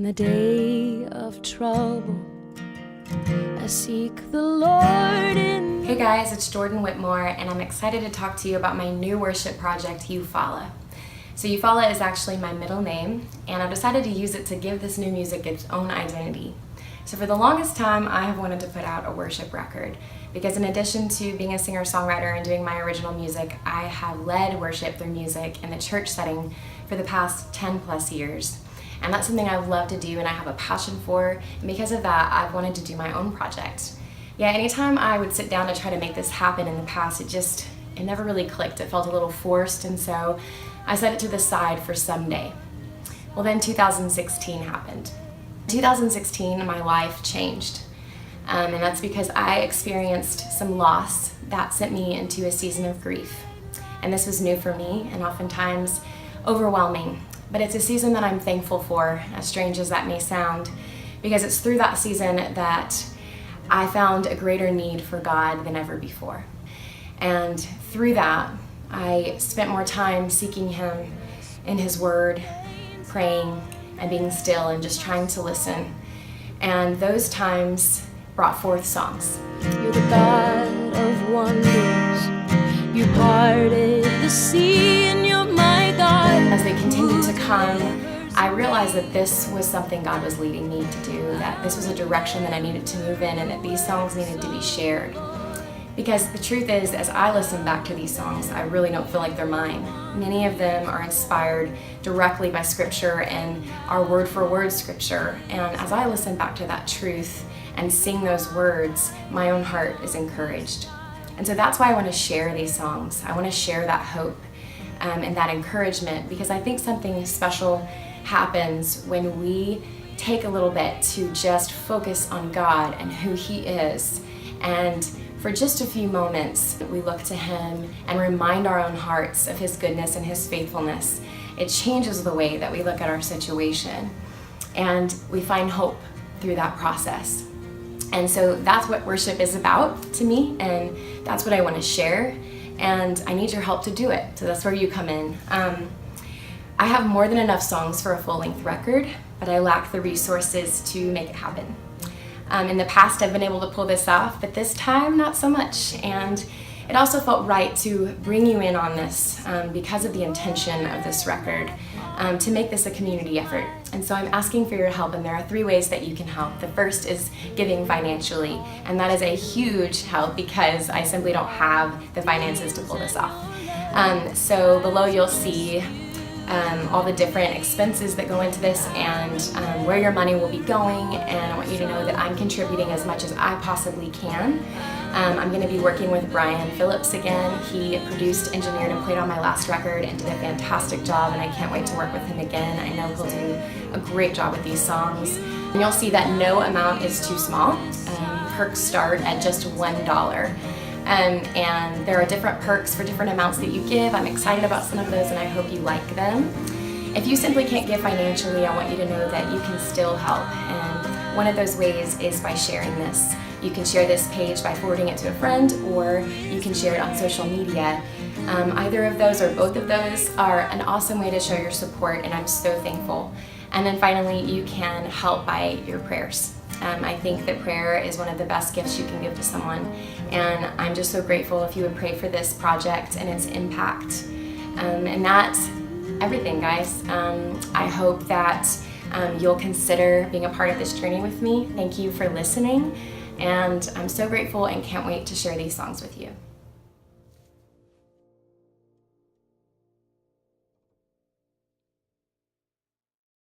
the day of trouble, I seek the Lord in... Hey guys, it's Jordan Whitmore, and I'm excited to talk to you about my new worship project, Eufaula. So Eufaula is actually my middle name, and I've decided to use it to give this new music its own identity. So for the longest time, I have wanted to put out a worship record, because in addition to being a singer-songwriter and doing my original music, I have led worship through music in the church setting for the past 10 plus years. And that's something I love to do and I have a passion for, and because of that, I've wanted to do my own project. Yeah, anytime I would sit down to try to make this happen in the past, it never really clicked. It felt a little forced, and so I set it to the side for someday. Well, then 2016 happened. In 2016, my life changed, and that's because I experienced some loss that sent me into a season of grief. And this was new for me and oftentimes overwhelming. But it's a season that I'm thankful for, as strange as that may sound, because it's through that season that I found a greater need for God than ever before. And through that, I spent more time seeking Him in His Word, praying and being still and just trying to listen. And those times brought forth songs. You're the God of wonders. You parted the sea and you're my God. As they continued to come, I realized that this was something God was leading me to do, that this was a direction that I needed to move in, and that these songs needed to be shared. Because the truth is, as I listen back to these songs, I really don't feel like they're mine. Many of them are inspired directly by Scripture and are word-for-word Scripture. And as I listen back to that truth and sing those words, my own heart is encouraged. And so that's why I want to share these songs. I want to share that hope and that encouragement, because I think something special happens when we take a little bit to just focus on God and who He is. And for just a few moments, we look to Him and remind our own hearts of His goodness and His faithfulness. It changes the way that we look at our situation, and we find hope through that process. And so that's what worship is about to me, and that's what I want to share, and I need your help to do it. So that's where you come in. I have more than enough songs for a full-length record, but I lack the resources to make it happen. In the past, I've been able to pull this off, but this time, not so much. And it also felt right to bring you in on this because of the intention of this record, to make this a community effort. And so I'm asking for your help, and there are 3 ways that you can help. The first is giving financially, and that is a huge help because I simply don't have the finances to pull this off. So below you'll see all the different expenses that go into this and where your money will be going, and I want you to know that I'm contributing as much as I possibly can. I'm going to be working with Brian Phillips again. He produced, engineered, and played on my last record and did a fantastic job, and I can't wait to work with him again. I know he'll do a great job with these songs. And you'll see that no amount is too small. Perks start at just $1. And there are different perks for different amounts that you give. I'm excited about some of those, and I hope you like them. If you simply can't give financially, I want you to know that you can still help, and one of those ways is by sharing this. You can share this page by forwarding it to a friend, or you can share it on social media. Either of those or both of those are an awesome way to show your support, and I'm so thankful. And then finally, you can help by your prayers. I think that prayer is one of the best gifts you can give to someone, and I'm just so grateful if you would pray for this project and its impact. And that's everything, guys. I hope that you'll consider being a part of this journey with me. Thank you for listening, and I'm so grateful and can't wait to share these songs with you.